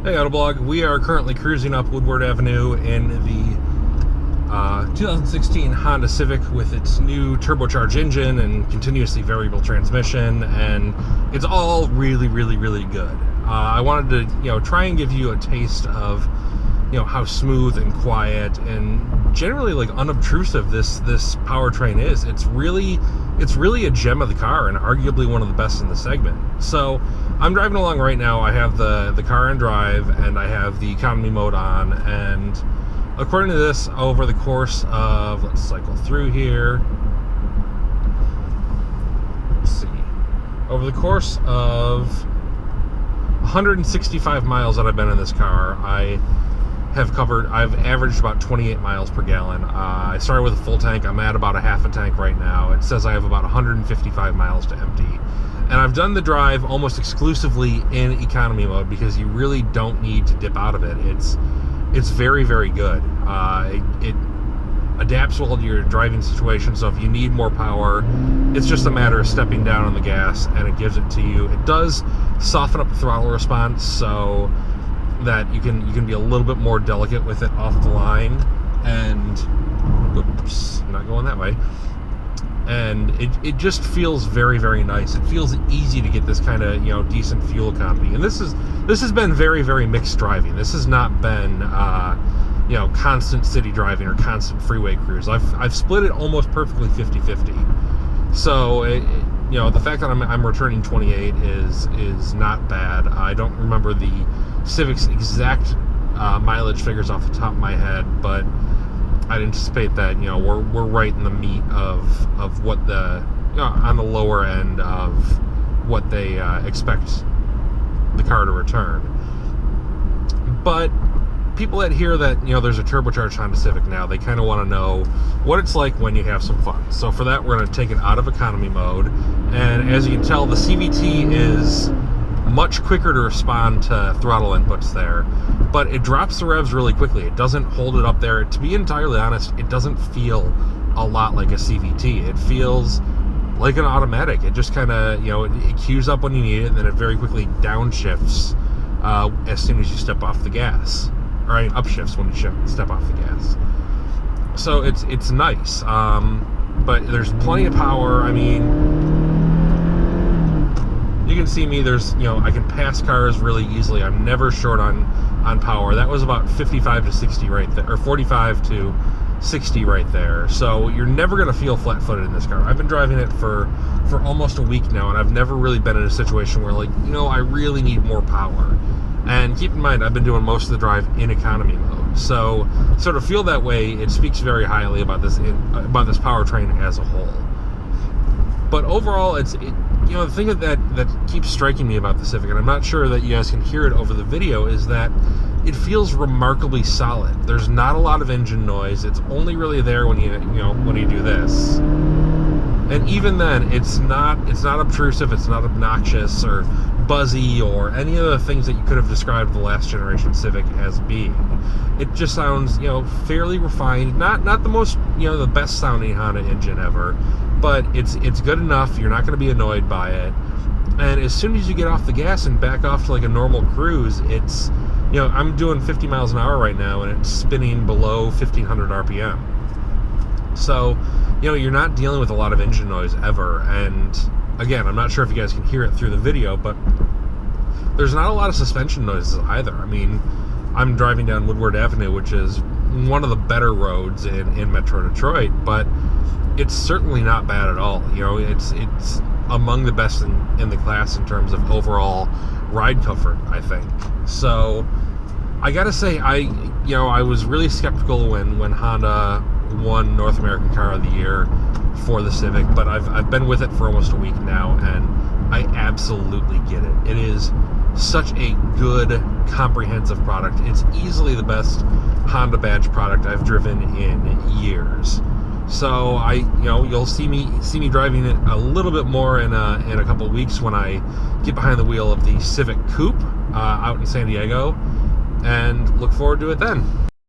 Hey Autoblog, we are currently cruising up Woodward Avenue in the 2016 Honda Civic with its new turbocharged engine and continuously variable transmission, and it's all really good. I wanted to try and give you a taste of how smooth and quiet and generally like unobtrusive this powertrain is. It's really a gem of the car and arguably one of the best in the segment. So I'm driving along right now. I have the car in drive and I have the economy mode on, and according to this, over the course of, let's cycle through here, let's see, over the course of 165 miles that I've been in this car, I've averaged about 28 miles per gallon. I started with a full tank. I'm at about a half a tank right now. It says I have about 155 miles to empty. And I've done the drive almost exclusively in economy mode because you really don't need to dip out of it. It's very good. It adapts well to your driving situation, so if you need more power, it's just a matter of stepping down on the gas and it gives it to you. It does soften up the throttle response so that you can be a little bit more delicate with it off the line, and whoops, not going that way. And it just feels very nice. It feels easy to get this kind of decent fuel economy. And this has been very mixed driving. This has not been constant city driving or constant freeway cruise. I've split it almost perfectly 50-50. So the fact that I'm returning 28 is not bad. I don't remember the Civic's exact mileage figures off the top of my head, but I'd anticipate that we're right in the meat of what the on the lower end of what they expect the car to return. But people that hear that there's a turbocharged Honda Civic now, they kind of want to know what it's like when you have some fun. So for that, we're going to take it out of economy mode, and as you can tell, the CVT is much quicker to respond to throttle inputs there, but it drops the revs really quickly. It doesn't hold it up there. To be entirely honest, it doesn't feel a lot like a CVT. It feels like an automatic. It just kind of it queues up when you need it, and then it very quickly downshifts as soon as you step off the gas, or upshifts when you step off the gas. So it's nice, but there's plenty of power. I mean, you can see me, I can pass cars really easily. I'm never short on power. That was about 55 to 60 right there, or 45 to 60 right there. So you're never going to feel flat-footed in this car. I've been driving it for almost a week now, and I've never really been in a situation where I really need more power. And keep in mind, I've been doing most of the drive in economy mode. So to feel that way, it speaks very highly about this powertrain as a whole. But overall, the thing that keeps striking me about the Civic, and I'm not sure that you guys can hear it over the video, is that it feels remarkably solid. There's not a lot of engine noise. It's only really there when you do this. And even then, it's not obtrusive, it's not obnoxious or buzzy or any of the things that you could have described the last generation Civic as being. It just sounds, fairly refined. Not the most, the best sounding Honda engine ever, but it's good enough. You're not going to be annoyed by it. And as soon as you get off the gas and back off to like a normal cruise, it's, I'm doing 50 miles an hour right now, and it's spinning below 1500 RPM. So, you're not dealing with a lot of engine noise ever. And again, I'm not sure if you guys can hear it through the video, but there's not a lot of suspension noises either. I mean, I'm driving down Woodward Avenue, which is one of the better roads in Metro Detroit, but it's certainly not bad at all. It's among the best in the class in terms of overall ride comfort, I think. So I gotta say, I was really skeptical when Honda won North American Car of the Year for the Civic, but I've been with it for almost a week now, and I absolutely get it. It is such a good, comprehensive product. It's easily the best Honda badge product I've driven in years. So you'll see me driving it a little bit more in a couple of weeks when I get behind the wheel of the Civic Coupe out in San Diego, and look forward to it then.